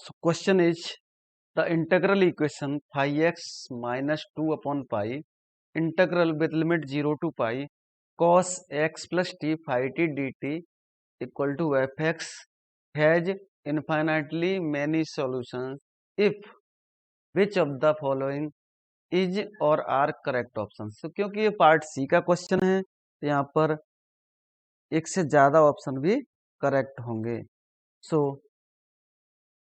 So question is the integral equation phi x minus 2 upon pi integral with limit 0 to pi cos x plus t phi t dt equal to fx has infinitely many solutions if which of the following is और are correct option. तो क्योंकि ये part सी का question है तो यहाँ पर एक से ज्यादा ऑप्शन भी करेक्ट होंगे। सो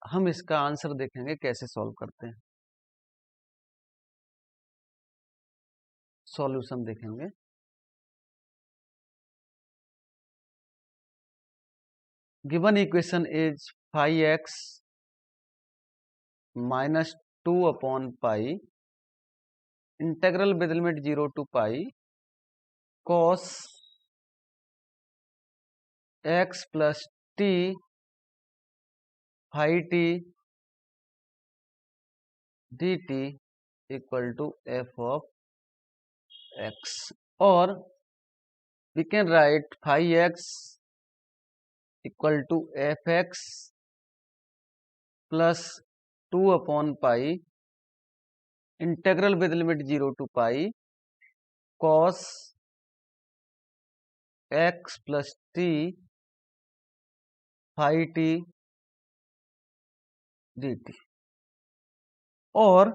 हम इसका आंसर देखेंगे कैसे सॉल्व करते हैं। सॉल्यूशन देखेंगे। Given equation is phi x minus 2 upon pi integral with limit 0 to pi cos x plus t phi t dt equal to f of x, or we can write phi x equal to fx plus 2 upon pi integral with limit 0 to pi cos x plus t phi t dt, और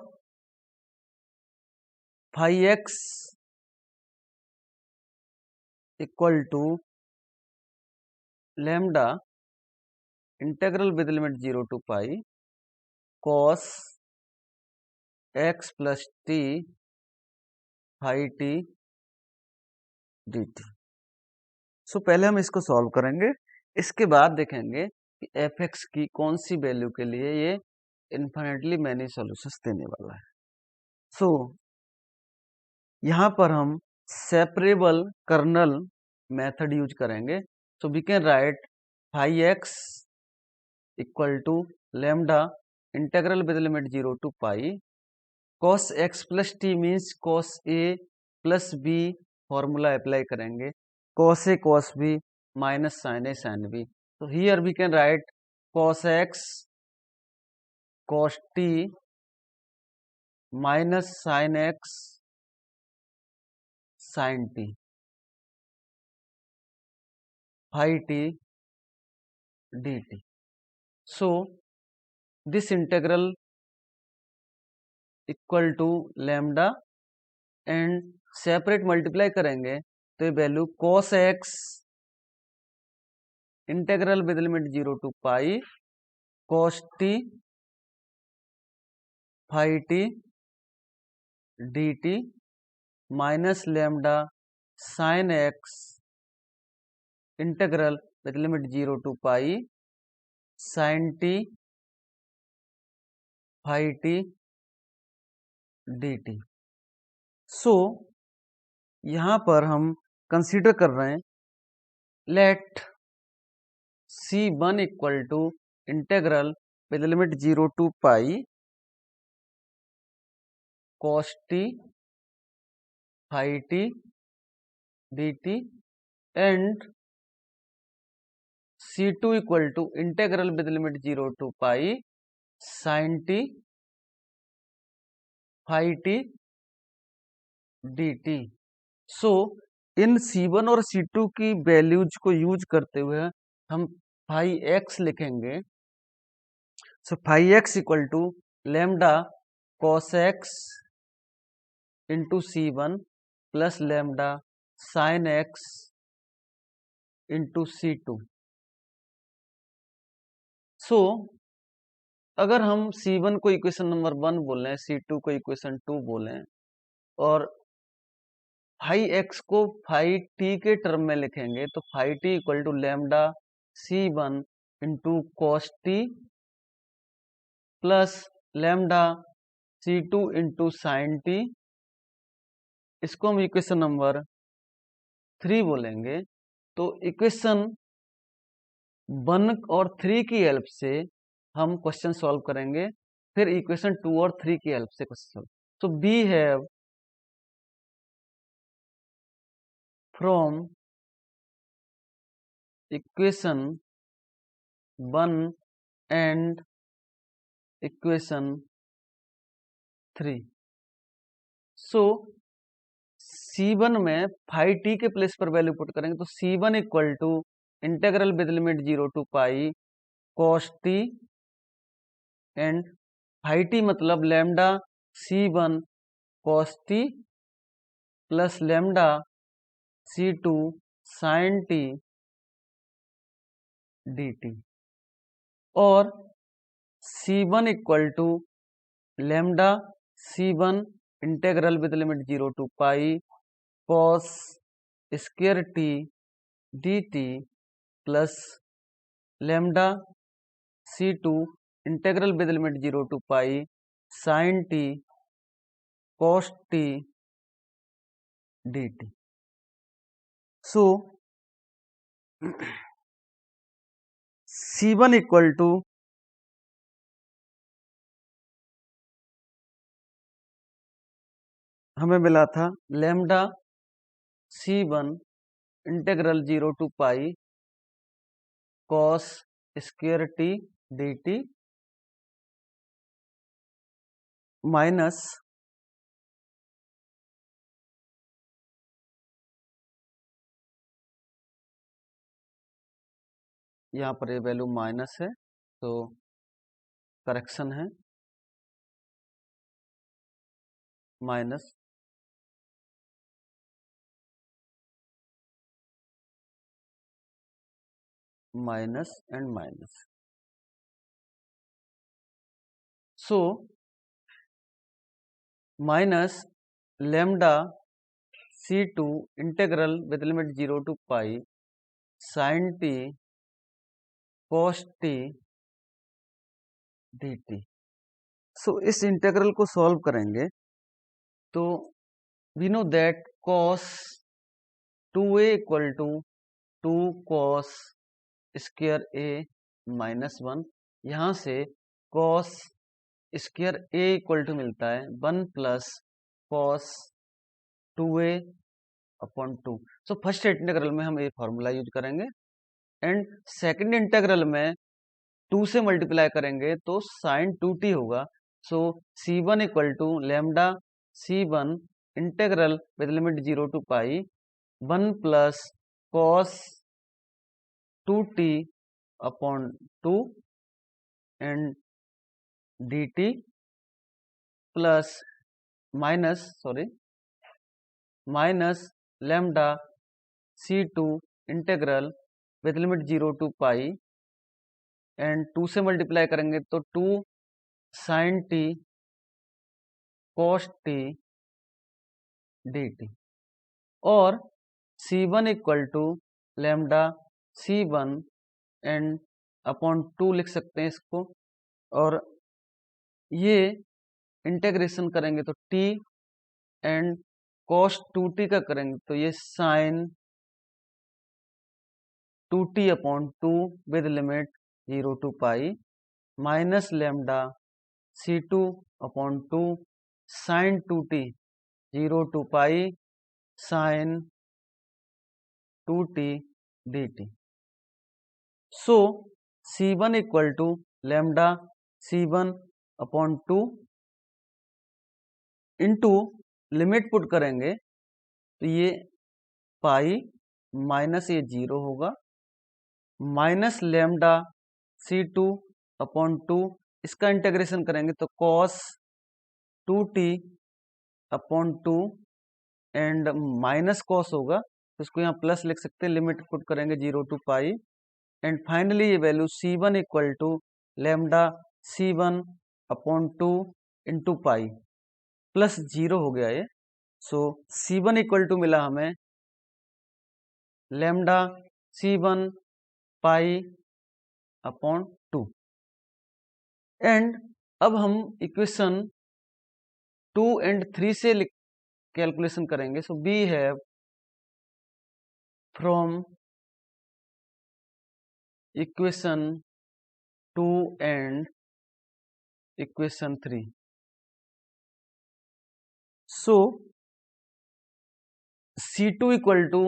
phi x equal to lambda integral with limit 0 to pi cos x plus t phi t dt। सो पहले हम इसको solve करेंगे, इसके बाद देखेंगे कि fx की कौन सी वैल्यू के लिए ये इन्फिनिटली मैनी सॉल्यूशंस देने वाला है। सो यहाँ पर हम सेपरेबल कर्नल मेथड यूज करेंगे। So we can write phi x equal to lambda integral with limit 0 to pi cos x plus t means cos a plus b formula apply करेंगे, cos a cos b minus sin a sin b। तो here we can write cos x cos t minus sin x sin t phi t dt। So this integral equal to lambda and separate multiply करेंगे तो ये value cos x integral with limit 0 to pi cos t phi t dt minus lambda sin x integral with limit 0 to pi sin t phi t dt। So यहां पर हम consider कर रहे हैं let c1 equal to integral with limit 0 to pi cos t phi t dt and c2 equal to integral with limit 0 to pi sin t phi t dt। So इन C1 और C2 की values को use करते हुए हम phi x लिखेंगे। So phi x equal to lambda cos x into C1 plus lambda sin x into C2। So अगर हम C1 को इक्वेशन नंबर 1 बोलें, C2 को इक्वेशन 2 बोलें और phi x को phi t के टर्म में लिखेंगे तो phi t equal to lambda C1 into cos t plus lambda C2 into sin t। इसको हम इक्वेशन नंबर 3 बोलेंगे। तो इक्वेशन 1 और 3 की हेल्प से हम क्वेश्चन सॉल्व करेंगे, फिर इक्वेशन 2 और 3 की हेल्प से question solve. So we have from equation 1 and equation 3। So C1 में फाई टी के प्लेस पर वैल्यू पुट करेंगे तो C1 equal to integral with limit 0 to pi cos T, and phi T मतलब lambda C1 cos T plus lambda C2 sine T D T, और C1 equal to lambda C1 integral with limit 0 to pi cos square T D T plus lambda C2 integral with limit 0 to pi sine T cos T D T. So C1 equal to हमें मिला था lambda C1 integral 0 to pi cos square T D T minus यहाँ पर ये value minus है तो correction है, minus minus and minus. So minus lambda C2 integral with limit 0 to pi sine T cos T D T. So इस integral को solve करेंगे तो we know that cos 2a equal to 2 cos square a minus 1। यहाँ से cos square a equal to मिलता है 1 plus cos 2a upon 2। So first integral में हम ये फॉर्मूला यूज करेंगे, एंड सेकंड इंटीग्रल में 2 से मल्टीप्लाई करेंगे तो साइन 2t होगा। So C1 equal to lambda C1 integral with limit 0 to pi 1 plus cos 2t upon 2 and dt plus minus lambda C2 integral with limit 0 to pi and 2 से multiply करेंगे तो 2 sine T cos t dt, और C1 equal to lambda C1 and upon 2 लिख सकते हैं इसको, और ये इंटेग्रेशन करेंगे तो t एंड cos 2t का करेंगे तो ये sine 2t upon 2 with limit 0 to pi minus lambda C2 upon 2 sine 2t 0 to pi sine 2t dt। So C1 equal to lambda C1 upon 2 into limit put करेंगे तो ये pi minus ये 0 होगा, minus lambda C2 upon 2, इसका integration करेंगे तो cos 2t upon 2 and minus cos होगा तो इसको यहाँ प्लस लिख सकते हैं, लिमिट पुट करेंगे 0 टू पाई, एंड फाइनली ये value C1 equal to lambda C1 upon 2 into pi plus 0 हो गया ये। सो C1 इक्वल टू मिला हमें lambda C1 pi upon 2, and अब हम इक्वेशन 2 एंड 3 से कैलकुलेशन करेंगे। So we have from equation 2 and equation 3, so C2 equal to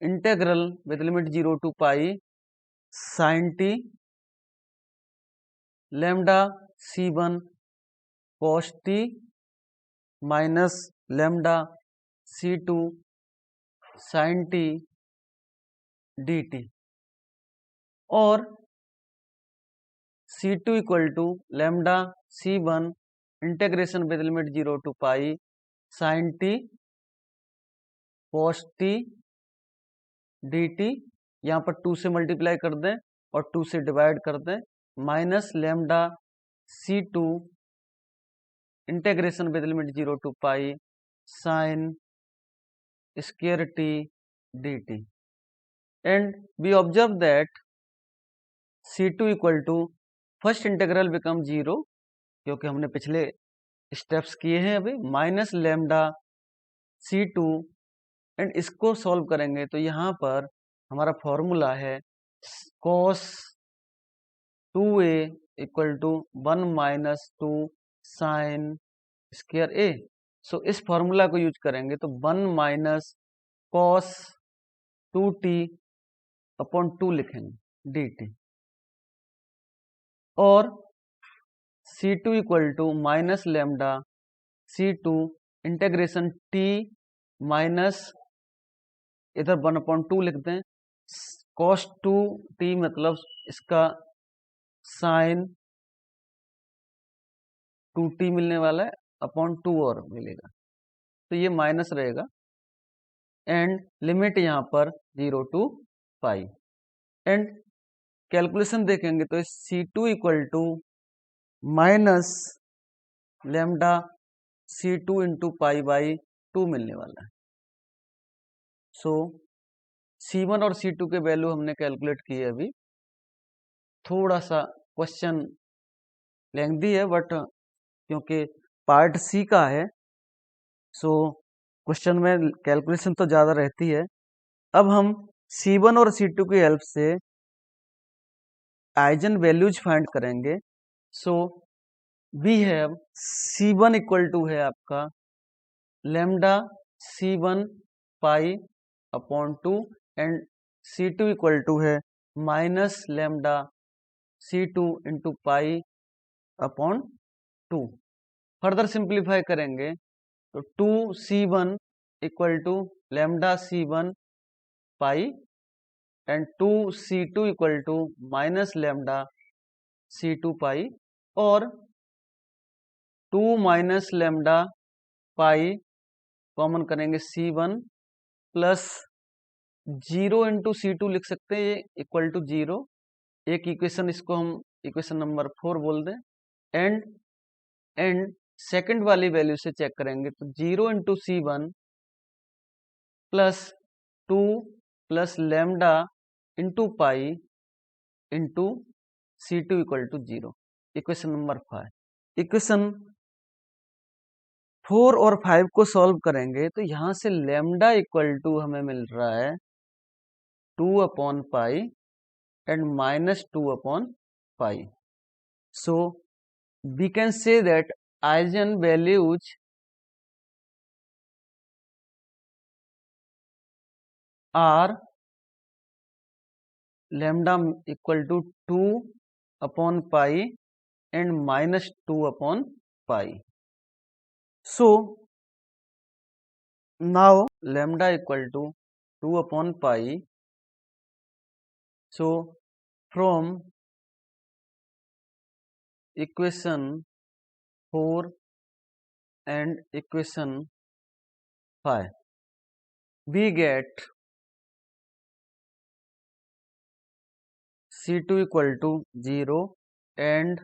integral with limit 0 to pi sine t lambda C1 cos t minus lambda C2 sin t dt और C2 equal to lambda C1 integration with limit 0 to pi sin t cos t dt, यहाँ पर 2 से multiply कर दें और 2 से divide कर दें, minus lambda C2 integration with limit 0 to pi sin square t dt and we observe that C2 equal to first integral become 0 क्योंकि हमने पिछले स्टेप्स किए हैं अभी, माइनस लैम्डा C2 एंड इसको सॉल्व करेंगे तो यहाँ पर हमारा फॉर्मूला है cos 2a equal to 1 minus 2 sine square a। So इस फॉर्मूला को यूज करेंगे तो 1 माइनस cos 2t अपॉन 2 लिखेंगे dt और C2 equal to minus lambda C2 integration t minus इधर 1/2 लिख दें, cos 2t मतलब इसका साइन 2t मिलने वाला है अपॉन 2 और मिलेगा, तो ये माइनस रहेगा एंड लिमिट यहाँ पर 0 टू पाई एंड कैलकुलेशन देखेंगे तो C2 equal to minus lambda C2 into pi by 2 मिलने वाला है। सो C1 और C2 के वैल्यू हमने कैलकुलेट किए अभी, थोड़ा सा क्वेश्चन लेंथी है बट क्योंकि पार्ट सी का है सो क्वेश्चन में कैलकुलेशन तो ज़्यादा रहती है। अब हम C1 और C2 की हेल्प से आइजन वैल्यूज फाइंड करेंगे। So we have C1 equal to है आपका lambda C1 pi upon 2 and C2 equal to है minus lambda C2 into pi upon 2। Further simplify करेंगे तो 2C1 equal to lambda C1 pi and 2C2 equal to minus lambda C2 pi और 2 minus lambda pi common करेंगे C1 plus 0 into C2 लिख सकते हैं, ये equal to 0, एक equation इसको हम इक्वेशन नंबर 4 बोल दें एंड सेकंड वाली वैल्यू से चेक करेंगे तो 0 into C1 plus 2 plus lambda into pi into C2 equal to 0, equation number 5। Equation 4 और 5 को सॉल्व करेंगे तो यहां से लैम्डा इक्वल टू हमें मिल रहा है 2 upon pi and minus 2 upon pi. So we can say that eigen values are lambda equal to 2 upon pi and minus 2 upon pi. So now lambda equal to 2 upon pi. So from equation 4 and equation 5 we get C2 equal to 0 and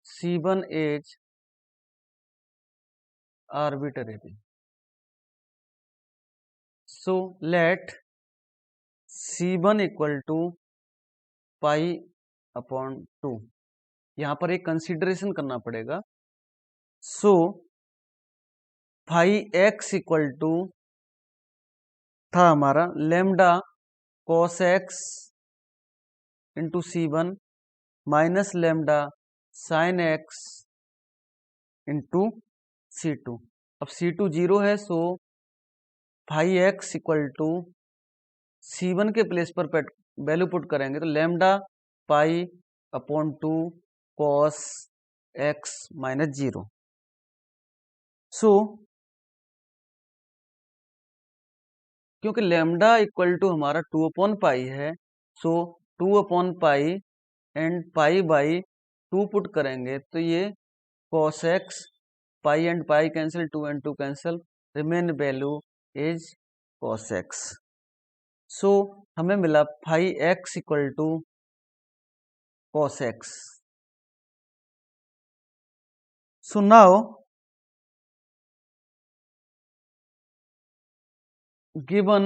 C1 is arbitrary. So let C1 equal to pi upon 2, यहाँ पर एक consideration करना पड़ेगा। So phi x equal to था हमारा lambda cos x into C1 minus lambda sine x into C2। अब C2 0 है so phi x equal to C1 के प्लेस पर वैल्यू पुट करेंगे तो lambda pi upon 2 cos x minus 0। So क्योंकि lambda equal to हमारा 2/पाई है, सो 2/पाई एंड पाई बाई 2 पुट करेंगे तो ये cos X, pi and pi cancel, 2 and 2 cancel, remain value is cos X. So हमें मिला phi x equal to cos X. So now given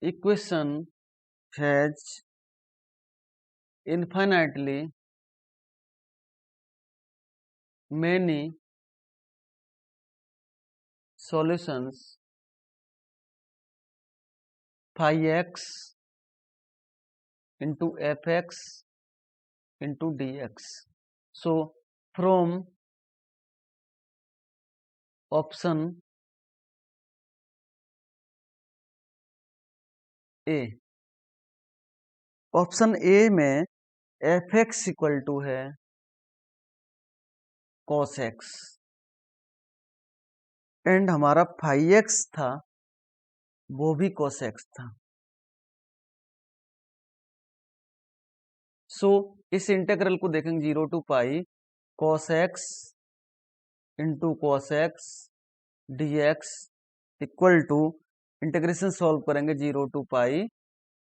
equation has infinitely many solutions, phi x into fx into dx. So from option A, option A में F X equal to है cos x and हमारा phi x था वो भी cos x था। सो इस integral को देखेंगे 0 to pi cos x into cos X D X equal to, integration solve करेंगे 0 to pi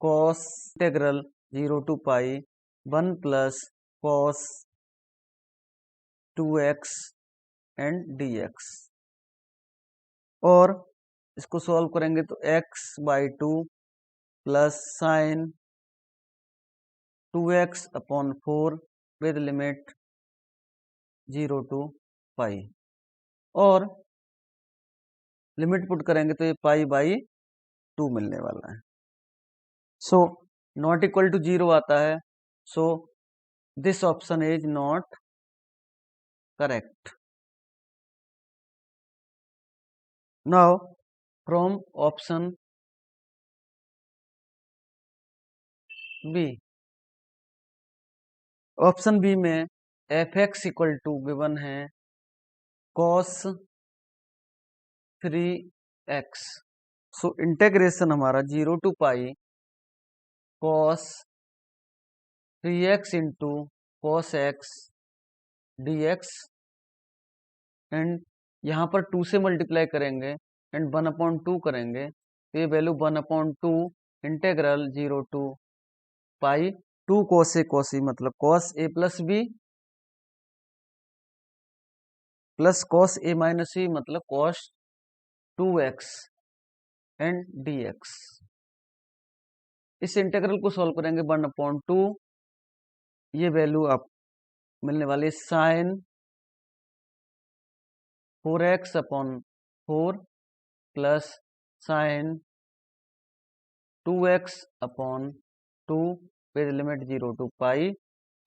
cos integral 0 to pi 1 plus cos 2x and dx, और इसको सॉल्व करेंगे तो x/2 plus sine 2x/4 with limit 0 to pi, और limit put करेंगे तो ये पाई/2 मिलने वाला है। सो नॉट इक्वल टू 0 आता है, so this option is not correct. Now from option B, option B में F X equal to given है कॉस 3x। सो इंटेग्रेशन हमारा 0 to pi cos 3x into cos X dx, and यहाँ पर 2 से multiply करेंगे and 1/2 करेंगे तो ये value 1/2 integral 0 to pi 2 cos A मतलब cos A plus B plus cos A minus B मतलब कॉस 2x एंड dx। इस इंटीग्रल को सॉल्व करेंगे 1/2, ये वैल्यू आप मिलने वाली sine 4x/4 plus sine 2x/2 with limit 0 to pi,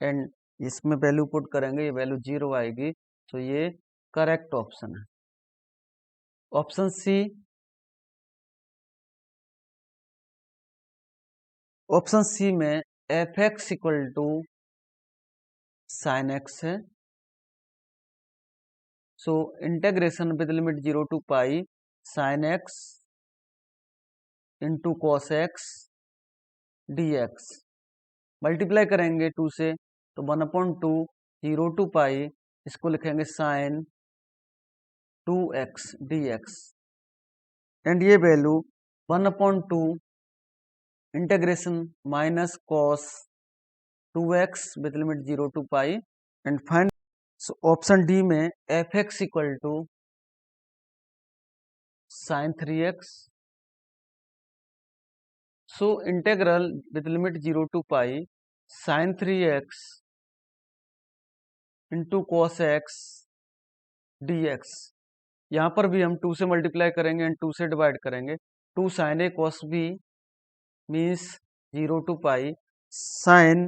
and इसमें वैल्यू पुट करेंगे ये वैल्यू 0 आएगी, तो ये करेक्ट ऑप्शन है। ऑप्शन सी, ऑप्शन सी में F X equal to sine X है। So integration with limit 0 to pi sine x into cos X dx, multiply करेंगे 2 से तो 1/2 0 टू पाई, इसको लिखेंगे साइन 2x dx, एंड ये value 1/2 integration minus cos 2x with limit 0 to pi, and final option D में F X equal to sine 3x। So integral with limit 0 to pi sine 3x into cos X dx, यहाँ पर भी हम 2 से multiply करेंगे and 2 से divide करेंगे, 2 sine A cos B means 0 to pi sine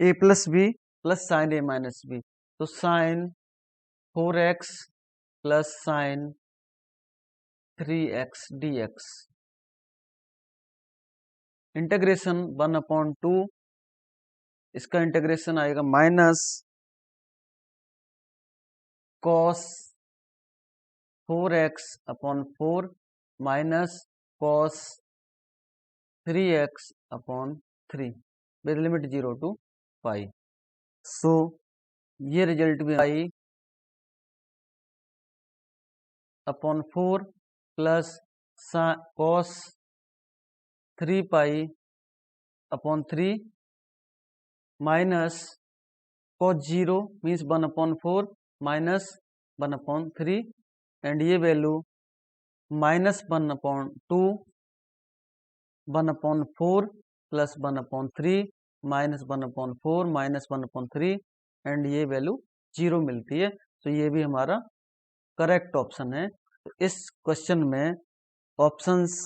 A plus B plus sine A minus B, तो sine 4x plus sine 3x dx, integration 1/2 इसका इंटीग्रेशन आएगा minus cos 4x upon 4 minus cos 3x upon 3 with limit 0 to pi. So ये result भी pi upon 4 plus cos 3 pi upon 3 minus cos 0 means 1 upon 4 minus 1 upon 3 and ये value minus 1 upon 2 1 upon 4 plus 1 upon 3 minus 1 upon 4 minus 1 upon 3 and ये value 0 मिलती है। तो ये भी हमारा करेक्ट ऑप्शन है। तो इस क्वेश्चन में ऑप्शंस